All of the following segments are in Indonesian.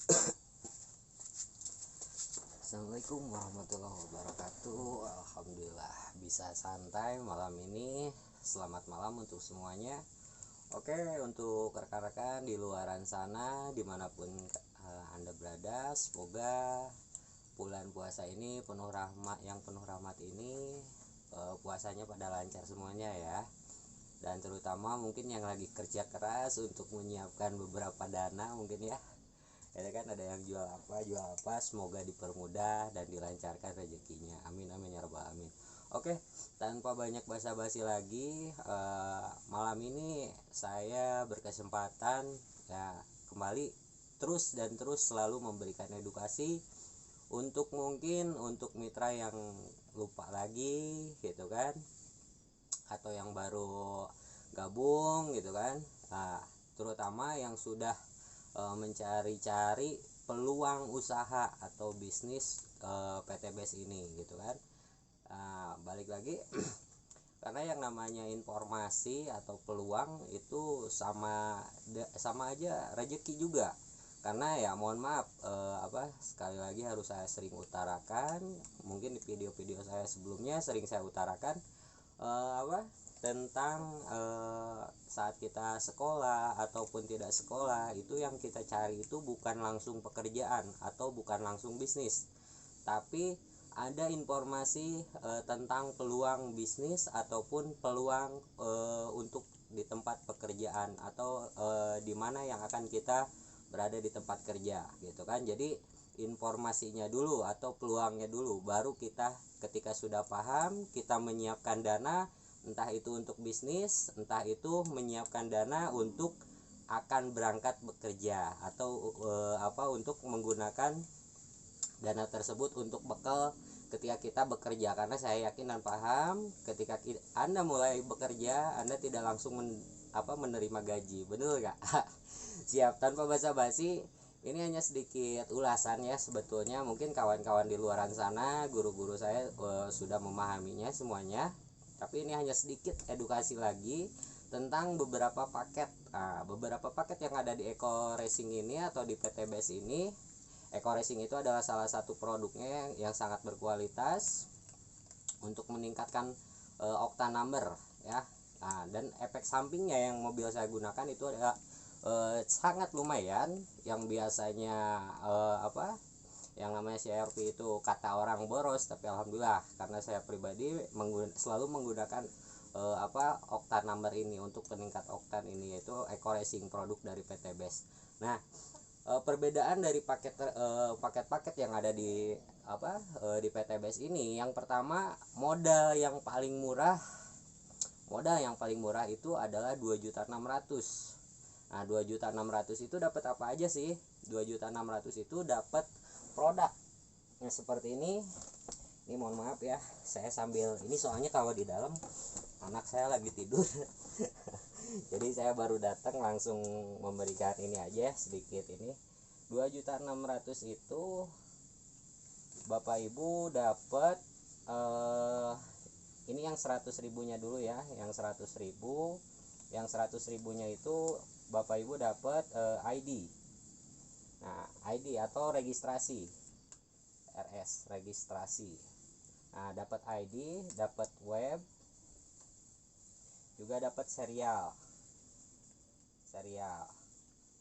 Assalamualaikum warahmatullahi wabarakatuh. Alhamdulillah bisa santai malam ini. Selamat malam untuk semuanya. Oke, untuk rekan-rekan di luaran sana dimanapun Anda berada, semoga bulan puasa ini penuh rahmat ini, puasanya pada lancar semuanya ya. Dan terutama mungkin yang lagi kerja keras untuk menyiapkan beberapa dana mungkin ya. Ya kan, ada yang jual apa, semoga dipermudah dan dilancarkan rezekinya, amin amin ya rabbal alamin. Oke, tanpa banyak basa-basi lagi, malam ini saya berkesempatan ya kembali terus selalu memberikan edukasi untuk mitra yang lupa lagi gitu kan, atau yang baru gabung gitu kan. Nah, terutama yang sudah mencari-cari peluang usaha atau bisnis PTBS ini gitu kan. Balik lagi karena yang namanya informasi atau peluang itu sama aja rezeki juga. Karena ya mohon maaf, sekali lagi harus saya sering utarakan, mungkin di video-video saya sebelumnya sering saya utarakan tentang saat kita sekolah ataupun tidak sekolah, itu yang kita cari itu bukan langsung pekerjaan atau bukan langsung bisnis, tapi ada informasi tentang peluang bisnis ataupun peluang untuk di tempat pekerjaan atau di mana yang akan kita berada di tempat kerja gitu kan. Jadi informasinya dulu atau peluangnya dulu, baru kita ketika sudah paham kita menyiapkan dana, entah itu untuk bisnis, entah itu menyiapkan dana untuk akan berangkat bekerja atau untuk menggunakan dana tersebut untuk bekal ketika kita bekerja. Karena saya yakin dan paham ketika Anda mulai bekerja, Anda tidak langsung menerima gaji, betul gak? Siap, tanpa basa-basi, ini hanya sedikit ulasan ya sebetulnya. Mungkin kawan-kawan di luaran sana, guru-guru saya sudah memahaminya semuanya, tapi ini hanya sedikit edukasi lagi tentang beberapa paket. Beberapa paket yang ada di Eko Racing ini atau di PTBS ini. Eko Racing itu adalah salah satu produknya yang sangat berkualitas untuk meningkatkan octane number ya. Dan efek sampingnya yang mobil saya gunakan itu adalah sangat lumayan. Yang biasanya yang namanya CRV itu kata orang boros, tapi alhamdulillah karena saya pribadi selalu menggunakan octane number ini untuk peningkat oktan ini, yaitu Eko Racing, produk dari PTBS. Nah, perbedaan dari paket-paket yang ada di PTBS ini, yang pertama modal yang paling murah itu adalah 2.600.000. Nah, 2.600.000 itu dapat apa aja sih? 2.600.000 itu dapat produk yang seperti ini. Ini mohon maaf ya, saya sambil ini soalnya kalau di dalam anak saya lagi tidur. Jadi saya baru datang langsung memberikan ini aja sedikit ini. 2.600.000 itu Bapak Ibu dapat ini yang 100.000-nya dulu ya, yang 100.000. Yang 100.000-nya itu Bapak Ibu dapat ID. Nah, ID atau registrasi. RS, registrasi. Nah, dapat ID, dapat web, juga dapat serial.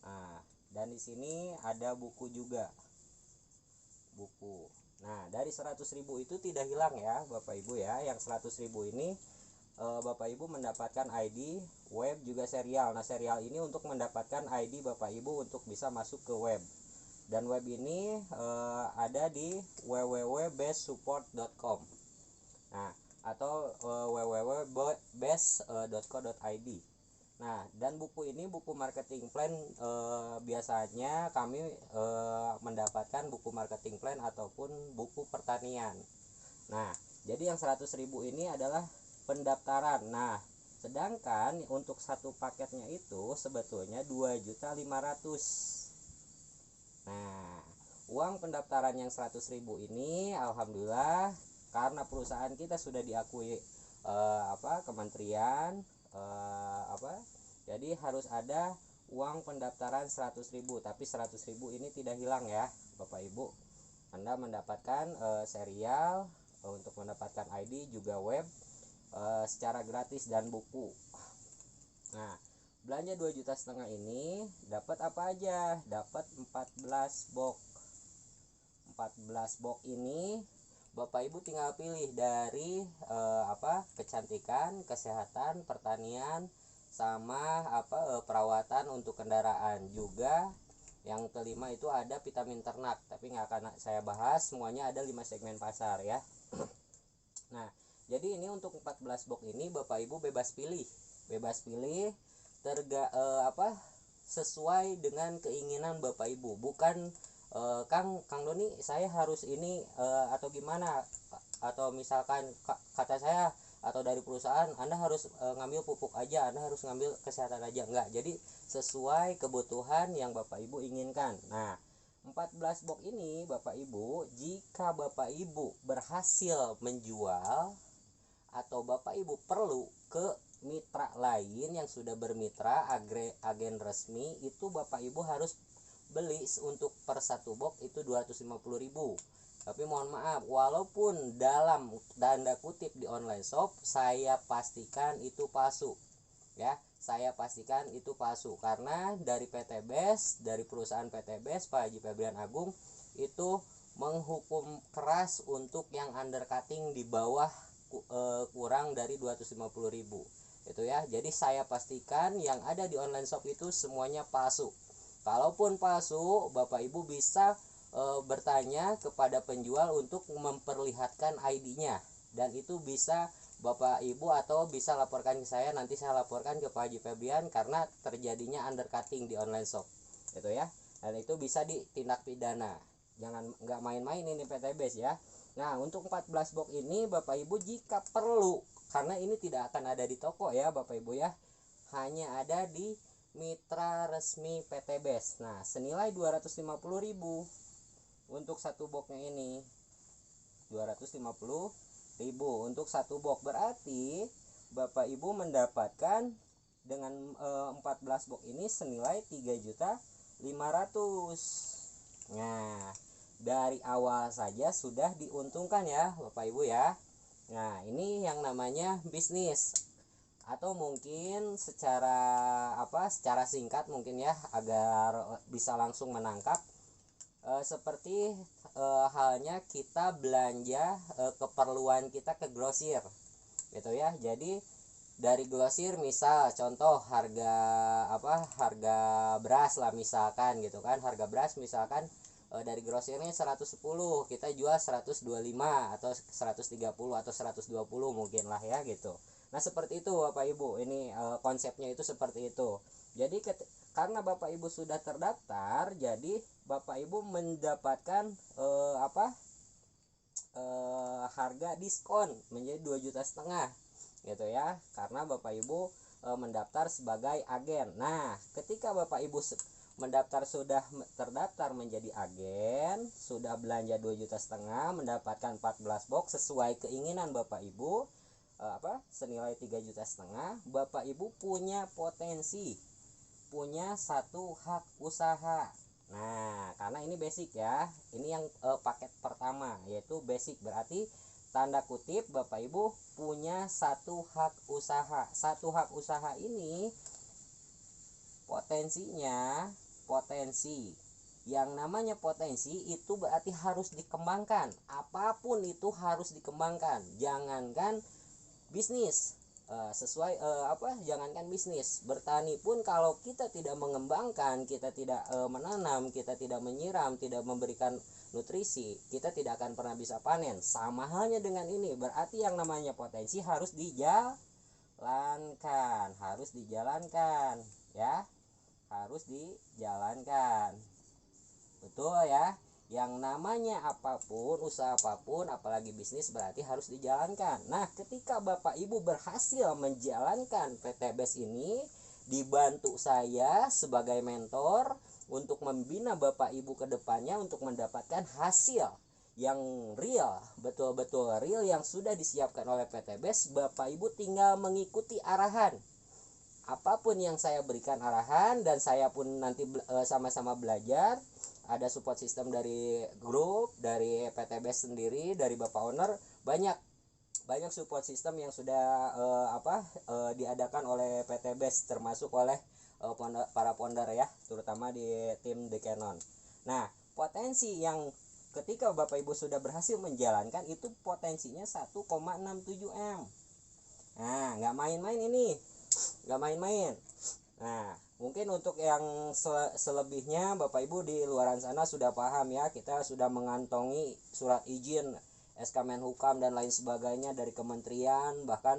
Nah, dan di sini ada buku juga. Buku. Nah, dari 100.000 itu tidak hilang ya Bapak Ibu ya. Yang 100.000 ini Bapak Ibu mendapatkan ID, web, juga serial. Nah, serial ini untuk mendapatkan ID Bapak Ibu untuk bisa masuk ke web. Dan web ini ada di www.bestsupport.com. Nah, atau www.best.co.id. Nah, dan buku ini buku marketing plan, biasanya kami mendapatkan buku marketing plan ataupun buku pertanian. Nah, jadi yang 100.000 ini adalah pendaftaran. Nah, sedangkan untuk satu paketnya itu sebetulnya 2.500.000. Nah, uang pendaftaran yang 100.000 ini alhamdulillah karena perusahaan kita sudah diakui kementerian, jadi harus ada uang pendaftaran 100.000, tapi 100.000 ini tidak hilang ya Bapak Ibu. Anda mendapatkan serial untuk mendapatkan ID juga web secara gratis dan buku. Nah, belanja 2,5 juta ini dapat apa aja? Dapat 14 box. 14 box ini Bapak Ibu tinggal pilih dari kecantikan, kesehatan, pertanian, sama perawatan untuk kendaraan. Juga yang kelima itu ada vitamin ternak, tapi nggak akan saya bahas, semuanya ada 5 segmen pasar ya. Nah, jadi ini untuk 14 box ini Bapak Ibu bebas pilih sesuai dengan keinginan Bapak Ibu. Bukan Kang Doni saya harus ini atau gimana, atau misalkan kata saya atau dari perusahaan Anda harus ngambil pupuk aja, Anda harus ngambil kesehatan aja, enggak. Jadi sesuai kebutuhan yang Bapak Ibu inginkan. Nah, 14 box ini Bapak Ibu, jika Bapak Ibu berhasil menjual atau Bapak Ibu perlu ke mitra lain yang sudah bermitra agen resmi, itu Bapak Ibu harus beli untuk per satu box itu 250.000. Tapi mohon maaf, walaupun dalam tanda kutip di online shop, saya pastikan itu palsu ya. Saya pastikan itu palsu karena dari PT BES, dari perusahaan PT BES Pak Haji Febrian Agung itu menghukum keras untuk yang undercutting di bawah kurang dari 250.000 itu ya. Jadi saya pastikan yang ada di online shop itu semuanya palsu. Kalaupun palsu, Bapak Ibu bisa bertanya kepada penjual untuk memperlihatkan ID-nya, dan itu bisa Bapak Ibu atau bisa laporkan ke saya, nanti saya laporkan ke Pak Haji Febrian karena terjadinya undercutting di online shop itu ya, dan itu bisa ditindak pidana. Nggak main-main ini PT BES ya. Nah, untuk 14 box ini Bapak Ibu jika perlu, karena ini tidak akan ada di toko ya Bapak Ibu ya, hanya ada di mitra resmi PT BES. Nah, senilai 250.000 untuk satu boxnya ini. 250.000 untuk satu box, berarti Bapak Ibu mendapatkan dengan 14 box ini senilai 3.500.000. Nah, dari awal saja sudah diuntungkan ya Bapak Ibu ya. Nah, ini yang namanya bisnis. Atau mungkin secara singkat mungkin ya, agar bisa langsung menangkap, seperti halnya kita belanja keperluan kita ke grosir gitu ya. Jadi dari grosir, misal contoh harga beras lah misalkan gitu kan, harga beras misalkan dari grosirnya 110, kita jual 125 atau 130 atau 120 mungkin lah ya gitu. Nah, seperti itu Bapak Ibu, ini konsepnya itu seperti itu. Jadi karena Bapak Ibu sudah terdaftar, jadi Bapak Ibu mendapatkan harga diskon menjadi 2,5 juta gitu ya, karena Bapak Ibu mendaftar sebagai agen. Nah, ketika Bapak Ibu sudah terdaftar menjadi agen, sudah belanja 2,5 juta, mendapatkan 14 box sesuai keinginan Bapak Ibu, senilai 3,5 juta, Bapak Ibu punya potensi, punya satu hak usaha. Nah, karena ini basic ya, ini yang paket pertama yaitu basic, berarti tanda kutip Bapak Ibu punya satu hak usaha. Satu hak usaha ini potensi yang namanya potensi itu berarti harus dikembangkan. Apapun itu harus dikembangkan, jangankan bisnis, jangankan bisnis, bertani pun kalau kita tidak mengembangkan, kita tidak menanam, kita tidak menyiram, tidak memberikan nutrisi, kita tidak akan pernah bisa panen. Sama halnya dengan ini, berarti yang namanya potensi harus dijalankan ya, harus dijalankan, betul ya. Yang namanya apapun, usaha apapun, apalagi bisnis, berarti harus dijalankan. Nah, ketika Bapak Ibu berhasil menjalankan PT BES ini, dibantu saya sebagai mentor untuk membina Bapak Ibu ke depannya untuk mendapatkan hasil yang real, betul-betul real yang sudah disiapkan oleh PT BES, Bapak Ibu tinggal mengikuti arahan apapun yang saya berikan arahan dan saya pun nanti sama-sama belajar. Ada support system dari grup, dari PTBS sendiri, dari Bapak Owner, banyak support system yang sudah diadakan oleh PTBS, termasuk oleh para founder ya, terutama di tim The Canon. Nah, potensi yang ketika Bapak Ibu sudah berhasil menjalankan itu potensinya 1,67 M. Nah, nggak main-main ini, nggak main-main. Nah, mungkin untuk yang selebihnya Bapak Ibu di luaran sana sudah paham ya, kita sudah mengantongi surat izin SK Menhukam dan lain sebagainya dari kementerian, bahkan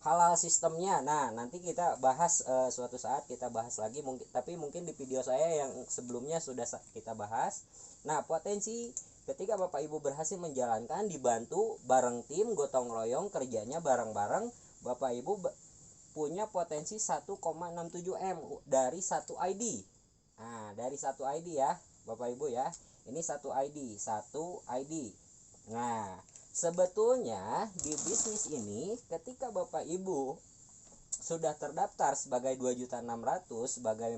halal sistemnya. Nah, nanti kita bahas suatu saat kita bahas lagi tapi mungkin di video saya yang sebelumnya sudah kita bahas. Nah, potensi ketika Bapak Ibu berhasil menjalankan, dibantu bareng tim, gotong royong, kerjanya bareng-bareng, Bapak Ibu punya potensi 1,67 M dari satu ID. Nah, dari satu ID ya Bapak Ibu ya. Ini satu ID. Nah, sebetulnya di bisnis ini ketika Bapak Ibu sudah terdaftar sebagai 2.600.000 sebagai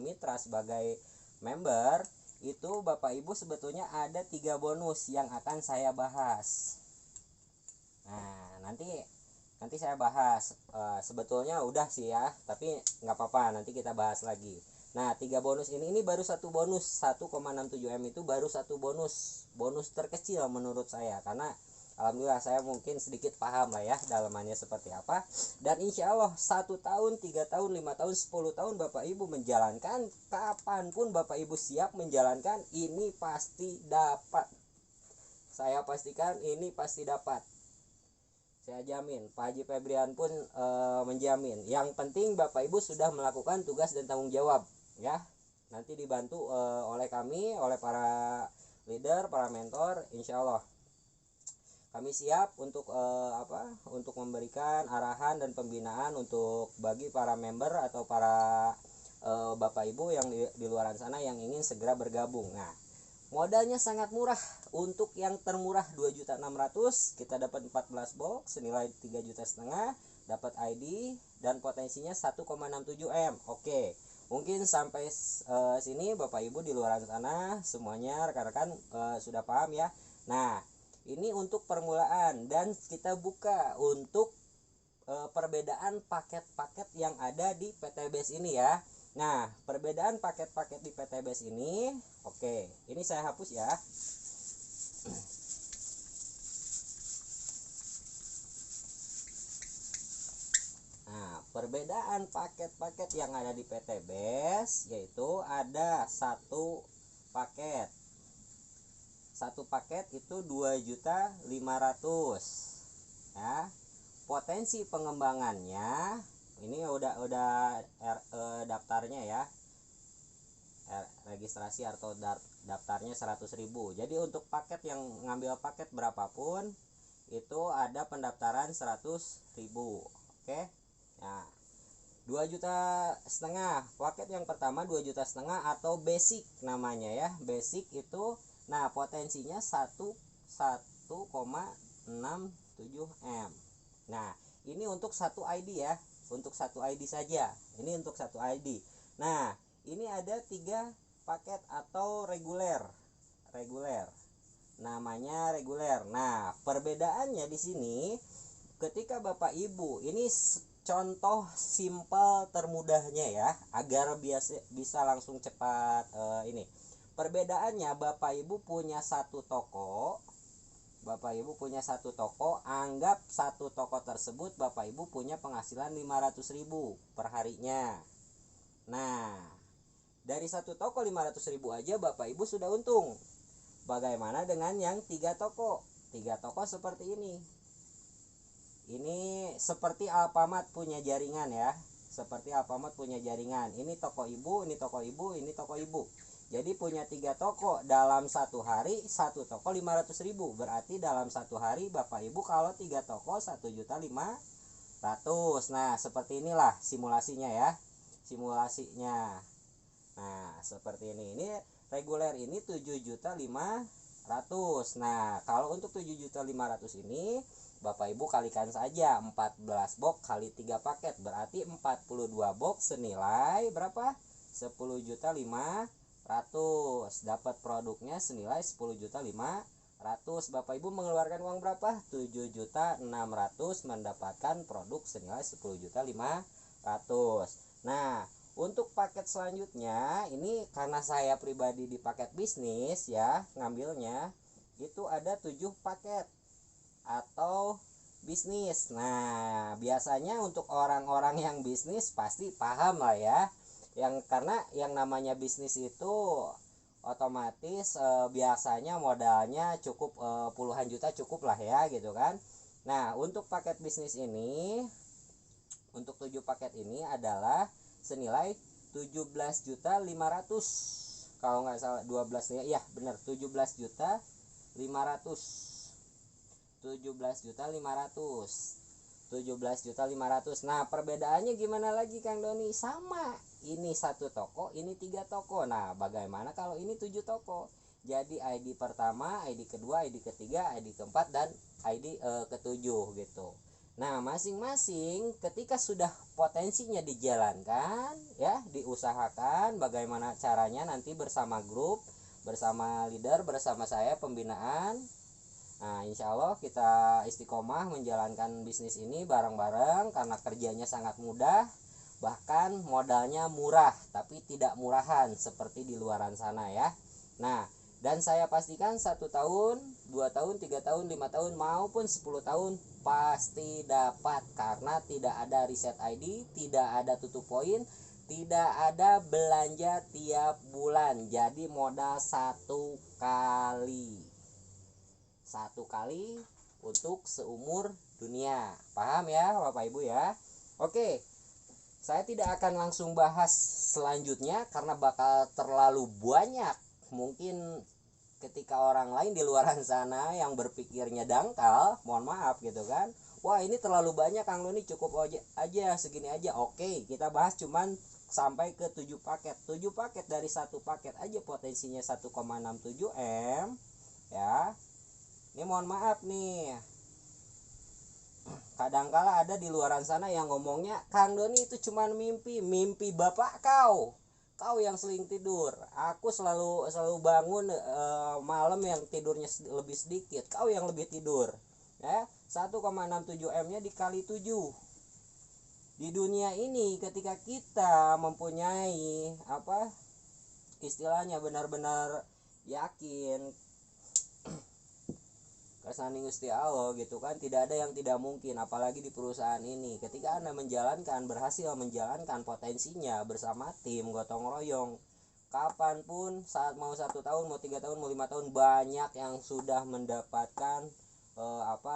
mitra, sebagai member, itu Bapak Ibu sebetulnya ada 3 bonus yang akan saya bahas. Nah, nanti saya bahas. Sebetulnya udah sih ya, tapi nggak apa-apa, nanti kita bahas lagi. Nah, 3 bonus ini baru satu bonus, 1,67 M itu baru satu bonus terkecil menurut saya, karena alhamdulillah saya mungkin sedikit paham lah ya dalamannya seperti apa. Dan insya Allah 1 tahun, 3 tahun, 5 tahun, 10 tahun Bapak Ibu menjalankan, kapanpun Bapak Ibu siap menjalankan, ini pasti dapat. Saya pastikan ini pasti dapat. Saya jamin, Pak Haji Febrian pun menjamin. Yang penting Bapak Ibu sudah melakukan tugas dan tanggung jawab ya. Nanti dibantu oleh kami, oleh para leader, para mentor, insya Allah kami siap untuk untuk memberikan arahan dan pembinaan untuk bagi para member atau para Bapak Ibu yang di luaran sana yang ingin segera bergabung. Nah, modalnya sangat murah. Untuk yang termurah 2.600.000 kita dapat 14 box senilai 3,5 juta, dapat ID dan potensinya 1,67 M. Oke, mungkin sampai sini Bapak Ibu di luar sana semuanya rekan-rekan sudah paham ya. Nah, ini untuk permulaan dan kita buka untuk perbedaan paket-paket yang ada di PTBS ini ya. Nah, perbedaan paket-paket di PTBS ini, oke, ini saya hapus ya. Nah, perbedaan paket-paket yang ada di PTBS yaitu ada satu paket itu 2.500.000 ya. Potensi pengembangannya ini udah daftarnya ya, registrasi atau daftarnya 100.000. Jadi untuk paket yang ngambil paket berapapun itu ada pendaftaran 100.000. Oke. Nah, 2,5 juta paket yang pertama 2,5 juta atau basic namanya ya. Basic itu nah potensinya 1,67 M. Nah, ini untuk satu ID ya, untuk satu ID saja. Ini untuk satu ID. Nah, ini ada 3 paket atau reguler. Namanya reguler. Nah, perbedaannya di sini ketika Bapak Ibu, ini contoh simpel termudahnya ya, agar bisa langsung cepat ini. Perbedaannya Bapak Ibu punya satu toko. Anggap satu toko tersebut Bapak Ibu punya penghasilan 500.000 per harinya. Nah, dari satu toko 500.000 aja Bapak Ibu sudah untung. Bagaimana dengan yang 3 toko? 3 toko seperti ini. Ini seperti Alfamart punya jaringan ya. Ini toko ibu, ini toko ibu, ini toko ibu. Jadi punya 3 toko dalam satu hari, satu toko 500.000. Berarti dalam satu hari Bapak Ibu kalau 3 toko 1.500.000. Nah, seperti inilah simulasinya ya. Nah, seperti ini. Ini reguler ini 7.500.000. Nah, kalau untuk 7.500.000 ini Bapak Ibu kalikan saja 14 box kali 3 paket, berarti 42 box senilai berapa? 10.500.000. Dapat produknya senilai 10.500.000. Bapak Ibu mengeluarkan uang berapa? 7.600.000 mendapatkan produk senilai 10.500.000. Nah, untuk paket selanjutnya ini karena saya pribadi di paket bisnis ya, ngambilnya itu ada 7 paket atau bisnis. Nah, biasanya untuk orang-orang yang bisnis pasti paham lah ya. Karena yang namanya bisnis itu otomatis biasanya modalnya cukup puluhan juta cukup lah ya gitu kan. Nah, untuk paket bisnis ini, untuk 7 paket ini adalah senilai 17.500.000. Kalau nggak salah 12 ya, benar 17.500.000. 17.500. Nah, perbedaannya gimana lagi Kang Doni? Sama. Ini 1 toko, ini 3 toko. Nah, bagaimana kalau ini 7 toko? Jadi ID pertama, ID kedua, ID ketiga, ID keempat, dan ID ketujuh gitu. Nah, masing-masing ketika sudah potensinya dijalankan ya, diusahakan bagaimana caranya nanti bersama grup, bersama leader, bersama saya pembinaan. Nah, insya Allah kita istiqomah menjalankan bisnis ini bareng-bareng karena kerjanya sangat mudah, bahkan modalnya murah, tapi tidak murahan seperti di luaran sana ya. Nah, dan saya pastikan 1 tahun, 2 tahun, 3 tahun, 5 tahun maupun 10 tahun pasti dapat, karena tidak ada reset ID, tidak ada tutup poin, tidak ada belanja tiap bulan. Jadi modal 1 kali untuk seumur dunia. Paham ya Bapak Ibu ya? Oke, saya tidak akan langsung bahas selanjutnya karena bakal terlalu banyak. Mungkin ketika orang lain di luaran sana yang berpikirnya dangkal, mohon maaf gitu kan, wah ini terlalu banyak Kang Doni, cukup aja segini aja. Oke, kita bahas cuman sampai ke 7 paket. 7 paket dari 1 paket aja potensinya 1,67 M ya. Ini mohon maaf nih, kadangkala ada di luaran sana yang ngomongnya Kang Doni itu cuman mimpi bapak kau yang sering tidur. Aku selalu bangun malam yang tidurnya lebih sedikit, kau yang lebih tidur ya. 1,67 M nya dikali 7. Di dunia ini ketika kita mempunyai istilahnya benar-benar yakin kersani Gusti Allah gitu kan, tidak ada yang tidak mungkin. Apalagi di perusahaan ini, ketika Anda berhasil menjalankan potensinya bersama tim gotong royong, kapanpun, saat mau 1 tahun, mau 3 tahun, mau 5 tahun, banyak yang sudah mendapatkan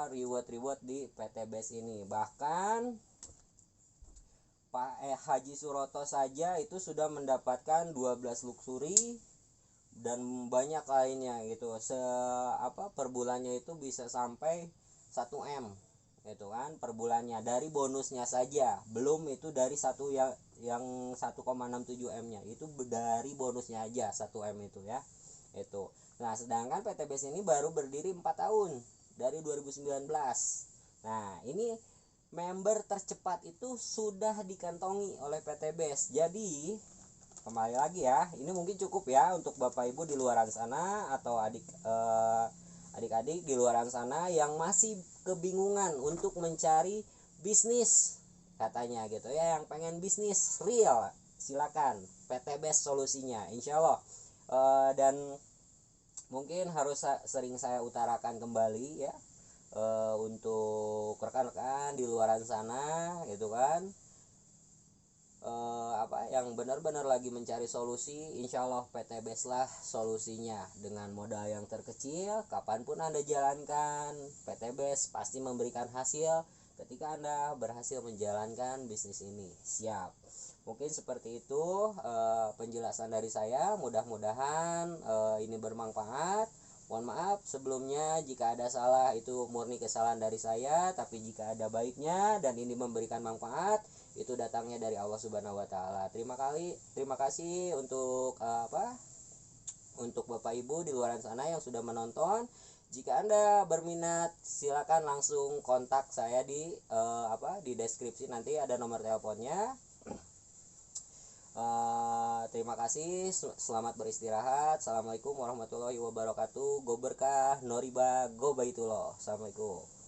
reward di PT BES ini. Bahkan Pak Haji Suroto saja itu sudah mendapatkan 12 luxury dan banyak lainnya gitu. Per bulannya itu bisa sampai 1 M gitu kan per bulannya, dari bonusnya saja, belum itu dari yang 1,67 M nya, itu dari bonusnya aja 1 M itu ya itu. Nah, sedangkan PT BES ini baru berdiri 4 tahun dari 2019. Nah, ini member tercepat itu sudah dikantongi oleh PT BES. Jadi kembali lagi ya, ini mungkin cukup ya untuk Bapak Ibu di luaran sana atau adik-adik di luaran sana yang masih kebingungan untuk mencari bisnis katanya gitu ya, yang pengen bisnis real, silakan PT BES solusinya insya Allah. Dan mungkin harus sering saya utarakan kembali ya, untuk rekan-rekan di luaran sana gitu kan, yang benar-benar lagi mencari solusi, insya Allah PT BES lah solusinya. Dengan modal yang terkecil, kapanpun Anda jalankan, PT BES pasti memberikan hasil ketika Anda berhasil menjalankan bisnis ini. Siap. Mungkin seperti itu penjelasan dari saya. Mudah-mudahan ini bermanfaat. Mohon maaf sebelumnya jika ada salah, itu murni kesalahan dari saya, tapi jika ada baiknya dan ini memberikan manfaat, itu datangnya dari Allah Subhanahu wa taala. Terima kasih Untuk Bapak Ibu di luar sana yang sudah menonton, jika Anda berminat silakan langsung kontak saya di deskripsi, nanti ada nomor teleponnya. Terima kasih, selamat beristirahat. Assalamualaikum warahmatullahi wabarakatuh. Go berkah, no riba, go baitullah. Assalamualaikum.